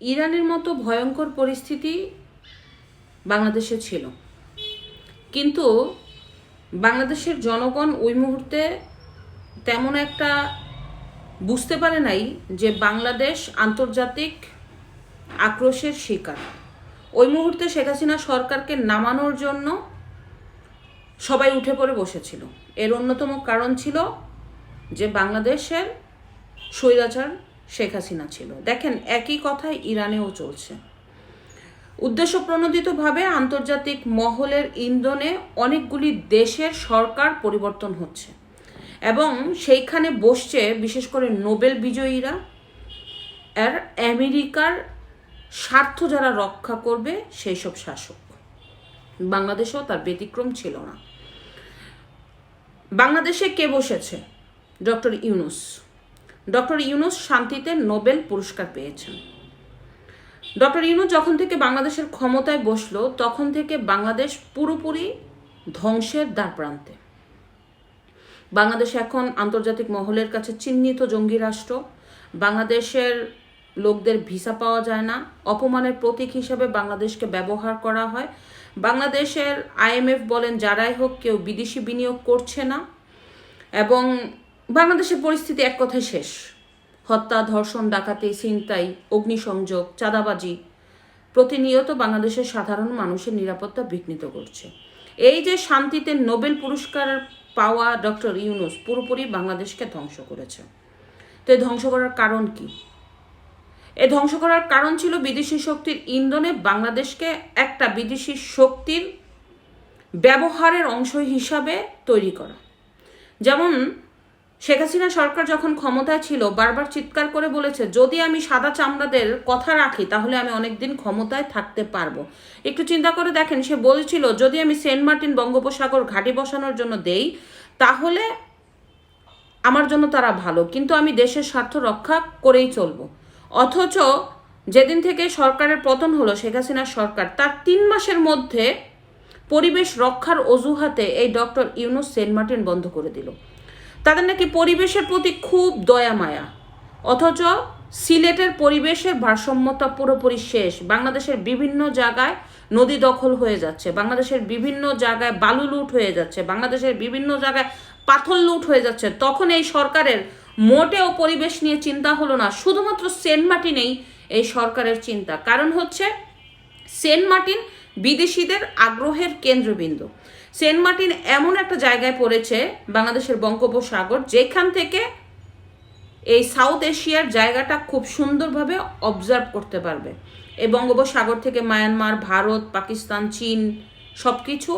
ইরানের মতো ভয়ঙ্কর পরিস্থিতি বাংলাদেশে ছিল, কিন্তু বাংলাদেশের জনগণ ওই মুহূর্তে তেমন একটা বুঝতে পারে নাই যে বাংলাদেশ আন্তর্জাতিক আক্রোশের শিকার। ওই মুহূর্তে শেখ হাসিনা সরকারকে নামানোর জন্য সবাই উঠে পড়ে বসেছিল। এর অন্যতম কারণ ছিল যে বাংলাদেশের স্বৈরাচার শেখ হাসিনা ছিল। দেখেন, একই কথাই ইরানেও চলছে। উদ্দেশ্য প্রণোদিতভাবে আন্তর্জাতিক মহলের ইন্ধনে অনেকগুলি দেশের সরকার পরিবর্তন হচ্ছে এবং সেইখানে বসছে বিশেষ করে নোবেল বিজয়ীরা। আর আমেরিকার স্বার্থ যারা রক্ষা করবে সেই সব শাসক। বাংলাদেশেও তার ব্যতিক্রম ছিল না। বাংলাদেশে কে বসেছে? ডক্টর ইউনূস। ডক্টর ইউনূস শান্তিতে নোবেল পুরস্কার পেয়েছেন। ডক্টর ইউনূস যখন থেকে বাংলাদেশের ক্ষমতায় বসলো তখন থেকে বাংলাদেশ পুরোপুরি ধ্বংসের দ্বারপ্রান্তে। বাংলাদেশ এখন আন্তর্জাতিক মহলের কাছে চিহ্নিত জঙ্গি রাষ্ট্র। বাংলাদেশের লোকদের ভিসা পাওয়া যায় না। অপমানের প্রতীক হিসাবে বাংলাদেশকে ব্যবহার করা হয়। বাংলাদেশের IMF বলেন যারাই হোক কেউ বিদেশি বিনিয়োগ করছে না এবং বাংলাদেশের পরিস্থিতি এক কথায় শেষ। হত্যা, ধর্ষণ, ডাকাতি, ছিনতাই, অগ্নিসংযোগ, চাঁদাবাজি প্রতিনিয়ত বাংলাদেশের সাধারণ মানুষের নিরাপত্তা বিঘ্নিত করছে। এই যে শান্তিতে নোবেল পুরস্কার পাওয়া ডক্টর ইউনূস পুরোপুরি বাংলাদেশকে ধ্বংস করেছে। তো এই ধ্বংস করার কারণ কি? এই ধ্বংস করার কারণ ছিল বিদেশি শক্তির ইন্ধনে বাংলাদেশকে একটা বিদেশি শক্তির ব্যবহারের অংশ হিসাবে তৈরি করা। যেমন শেখ হাসিনা সরকার যখন ক্ষমতায় ছিল বারবার চিৎকার করে বলেছে, যদি আমি সাদা চামড়াদের কথা রাখি তাহলে আমি অনেকদিন ক্ষমতায় থাকতে পারবো। একটু চিন্তা করে দেখেন, সে বলেছিল যদি আমি সেন্ট মার্টিন বঙ্গোপসাগর ঘাঁটি বসানোর জন্য দেই তাহলে আমার জন্য তারা ভালো, কিন্তু আমি দেশের স্বার্থ রক্ষা করেই চলবো। অথচ যেদিন থেকে সরকারের পতন হলো শেখ হাসিনার সরকার, তার 3 মাসের মধ্যে পরিবেশ রক্ষার অজুহাতে এই ডক্টর ইউনূস সেন্ট মার্টিন বন্ধ করে দিল। তাদের নাকি পরিবেশের প্রতি খুব দয়া মায়া, অথচ সিলেটের পরিবেশের ভারসাম্যতা পুরোপুরি শেষ। বাংলাদেশের বিভিন্ন জায়গায় নদী দখল হয়ে যাচ্ছে, বাংলাদেশের বিভিন্ন জায়গায় বালু লুট হয়ে যাচ্ছে, বাংলাদেশের বিভিন্ন জায়গায় পাথর লুট হয়ে যাচ্ছে। তখন এই সরকারের মোটেও পরিবেশ নিয়ে চিন্তা হলো না, শুধুমাত্র সেন্ট মার্টিনেই এই সরকারের চিন্তা। কারণ হচ্ছে সেন্ট মার্টিন বিদেশিদের আগ্রহের কেন্দ্রবিন্দু। সেন্ট মার্টিন এমন একটা জায়গায় পড়েছে বাংলাদেশের বঙ্গোপসাগর যেখান থেকে এই সাউথ এশিয়ার জায়গাটা খুব সুন্দরভাবে অবজার্ভ করতে পারবে। এই বঙ্গোপসাগর থেকে মায়ানমার, ভারত, পাকিস্তান, চীন সব কিছু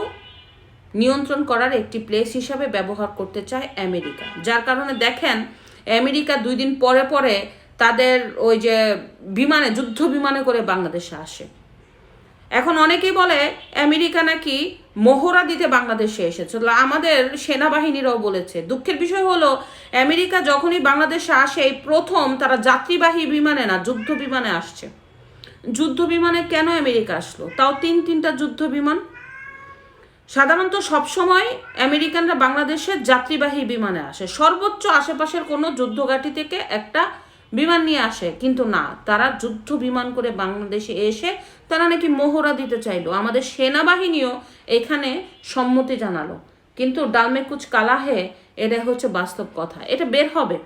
নিয়ন্ত্রণ করার একটি প্লেস হিসাবে ব্যবহার করতে চায় আমেরিকা। যার কারণে দেখেন আমেরিকা 2 দিন পরে পরে তাদের ওই যে বিমানে, যুদ্ধ বিমানে করে বাংলাদেশে আসে। এখন অনেকেই বলে আমেরিকা নাকি মহড়া দিতে বাংলাদেশে এসেছে। আমাদের সেনাবাহিনীরাও বলেছে। দুঃখের বিষয় হলো আমেরিকা যখনই বাংলাদেশে আসে এই প্রথম তারা যাত্রীবাহী বিমানে না, যুদ্ধ বিমানে আসছে। যুদ্ধ বিমানে কেন আমেরিকা আসলো? তাও 3টা যুদ্ধ বিমান। সাধারণত সবসময় আমেরিকানরা বাংলাদেশের যাত্রীবাহী বিমানে আসে, সর্বোচ্চ আশেপাশের কোনো যুদ্ধঘাঁটি থেকে একটা বিমান নিয়ে আসে, কিন্তু না, তারা যুদ্ধ বিমান করে বাংলাদেশে এসে তারা নাকি মহড়া দিতে চাইলো। আমাদের সেনাবাহিনীও এখানে সম্মতি জানালো, কিন্তু ডালমে কুচ কালা হে, এটা হচ্ছে বাস্তব কথা, এটা বের হবে।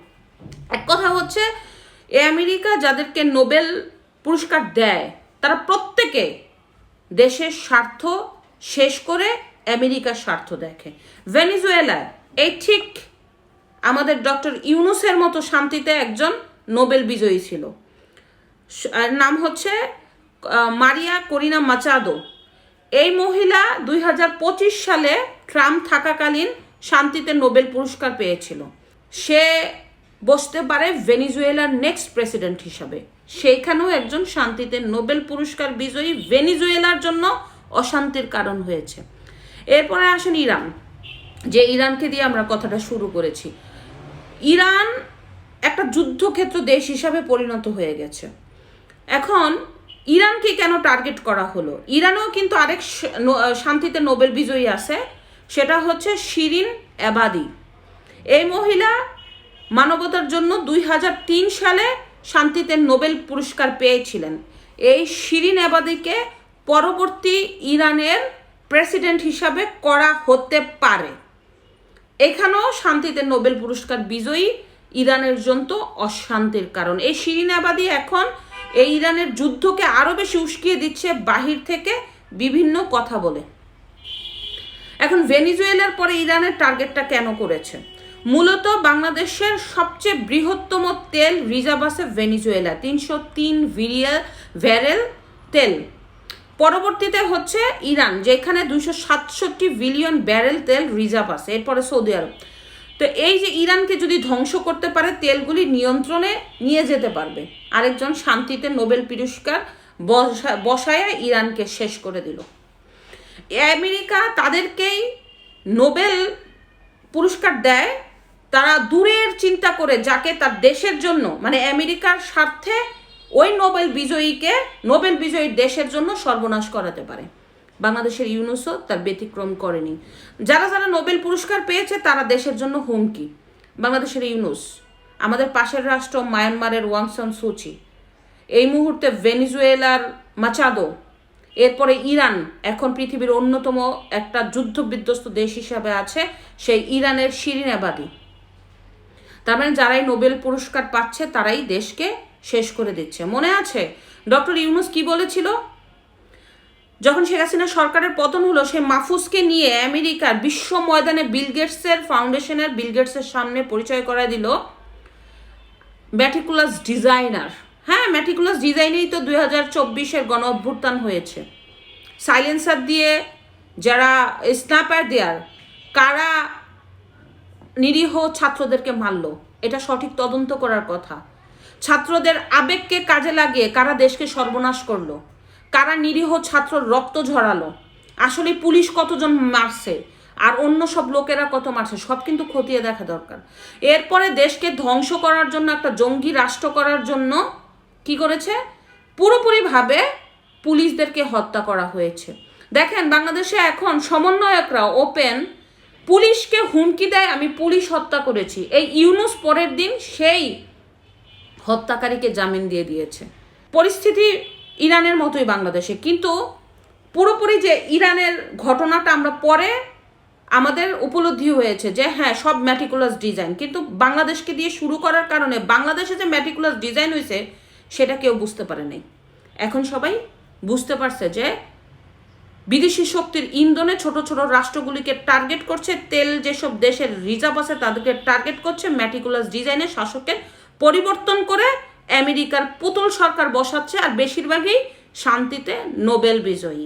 এক কথা হচ্ছে আমেরিকা যাদেরকে নোবেল পুরস্কার দেয় তারা প্রত্যেকে দেশের স্বার্থ শেষ করে আমেরিকার স্বার্থ দেখে। ভেনেজুয়েলা এই ঠিক আমাদের ডক্টর ইউনূসের মতো শান্তিতে একজন নোবেল বিজয়ী ছিল, নাম হচ্ছে মারিয়া করিনা মাচাদো। এই মহিলা 2025 সালে ট্রাম্প থাকাকালীন শান্তিতে নোবেল পুরস্কার পেয়েছিল। সে বসতে পারে ভেনেজুয়েলার নেক্সট প্রেসিডেন্ট হিসাবে। সেইখানেও একজন শান্তিতে নোবেল পুরস্কার বিজয়ী ভেনেজুয়েলার জন্য অশান্তির কারণ হয়েছে। এরপরে আসেন ইরান, যে ইরানকে দিয়ে আমরা কথাটা শুরু করেছি। ইরান একটা যুদ্ধক্ষেত্র দেশ হিসাবে পরিণত হয়ে গেছে। এখন ইরানকে কেন টার্গেট করা হলো? ইরানেও কিন্তু আরেক শান্তিতে নোবেল বিজয়ী আছে, সেটা হচ্ছে শিরিন এবাদি। এই মহিলা মানবতার জন্য 2003 সালে শান্তিতে নোবেল পুরস্কার পেয়েছিলেন। এই শিরিন এবাদিকে পরবর্তী ইরানের প্রেসিডেন্ট হিসাবে করা হতে পারে। এখানেও শান্তিতে নোবেল পুরস্কার বিজয়ী ইরানের জন্য অশান্তির কারণ। এই শিরিন এবাদি এখন এই ইরানের যুদ্ধকে আরও বেশি উস্কিয়ে দিচ্ছে বাহির থেকে বিভিন্ন কথা বলে। এখন ভেনিজুয়েলার পরে ইরানের টার্গেটটা কেন করেছে? মূলত বাংলাদেশের সবচেয়ে বৃহত্তম তেল রিজার্ভ আছে ভেনিজুয়েলা, 303 ব্যারেল তেল। পরবর্তীতে হচ্ছে ইরান, যেখানে 267 বিলিয়ন ব্যারেল তেল রিজার্ভ আছে। এরপরে সৌদি আরব। তো এই যে ইরানকে যদি ধ্বংস করতে পারে, তেলগুলি নিয়ন্ত্রণে নিয়ে যেতে পারবে। আরেকজন শান্তিতে নোবেল পুরস্কার বসায় ইরানকে শেষ করে দিল। আমেরিকা তাদেরকেই নোবেল পুরস্কার দেয়, তারা দূরের চিন্তা করে যাকে তার দেশের জন্য, মানে আমেরিকার স্বার্থে ওই নোবেল বিজয়ীর দেশের জন্য সর্বনাশ করাতে পারে। বাংলাদেশের ইউনুসও তার ব্যতিক্রম করেনি। যারা যারা নোবেল পুরস্কার পেয়েছে তারা দেশের জন্য হুমকি। বাংলাদেশের ইউনুস, আমাদের পাশের রাষ্ট্র মায়ানমারের ওয়াং সান সুচি, এই মুহূর্তে ভেনিজুয়েলার মাচাদো, এরপরে ইরান এখন পৃথিবীর অন্যতম একটা যুদ্ধবিধ্বস্ত দেশ হিসাবে আছে, সেই ইরানের শিরিন এবাদি। তার মানে যারাই নোবেল পুরস্কার পাচ্ছে তারাই দেশকে শেষ করে দিচ্ছে। মনে আছে ডক্টর ইউনুস কি বলেছিল? যখন শেখ হাসিনা সরকারের পতন হলো, সে মাহফুজকে নিয়ে আমেরিকার বিশ্ব ময়দানে বিল গেটসের সামনে পরিচয় করায় দিল ম্যাটিকুলাস ডিজাইনার। হ্যাঁ, ম্যাটিকুলাস ডিজাইনেই তো 2024-এর গণ অভ্যুত্থান হয়েছে। সাইলেন্সার দিয়ে যারা স্নাইপার দেয়ার, কারা নিরীহ ছাত্রদেরকে মারল, এটা সঠিক তদন্ত করার কথা। ছাত্রদের আবেগকে কাজে লাগিয়ে কারা দেশকে সর্বনাশ করলো, কারা নিরীহ ছাত্র রক্ত ঝরালো, আসলে পুলিশ কতজন মারছে আর অন্য সব লোকেরা কত মারছে, সব কিন্তু খতিয়ে দেখা দরকার। এরপরে দেশকে ধ্বংস করার জন্য, একটা জঙ্গি রাষ্ট্র করার জন্য কি করেছে? পুরোপুরিভাবে পুলিশদেরকে হত্যা করা হয়েছে। দেখেন বাংলাদেশে এখন সমন্বয়করা ওপেন পুলিশকে হুমকি দেয়, আমি পুলিশ হত্যা করেছি। এই ইউনুস পরের দিন সেই হত্যাকারীকে জামিন দিয়ে দিয়েছে। পরিস্থিতি ইরানের মতোই বাংলাদেশে, কিন্তু পুরোপুরি যে ইরানের ঘটনাটা আমরা পরে আমাদের উপলব্ধি হয়েছে যে হ্যাঁ সব ম্যাটিকুলাস ডিজাইন, কিন্তু বাংলাদেশকে দিয়ে শুরু করার কারণে বাংলাদেশে যে ম্যাটিকুলাস ডিজাইন হয়েছে সেটা কেউ বুঝতে পারে নাই। এখন সবাই বুঝতে পারছে যে বিদেশি শক্তির ইন্ধনে ছোট ছোট রাষ্ট্রগুলিকে টার্গেট করছে, তেল যেসব দেশের রিজার্ভ আছে তাদেরকে টার্গেট করছে, ম্যাটিকুলাস ডিজাইনের শাসকের পরিবর্তন করে আমেরিকার পুতুল সরকার বসাচ্ছে, আর বেশিরভাগই শান্তিতে নোবেল বিজয়ী।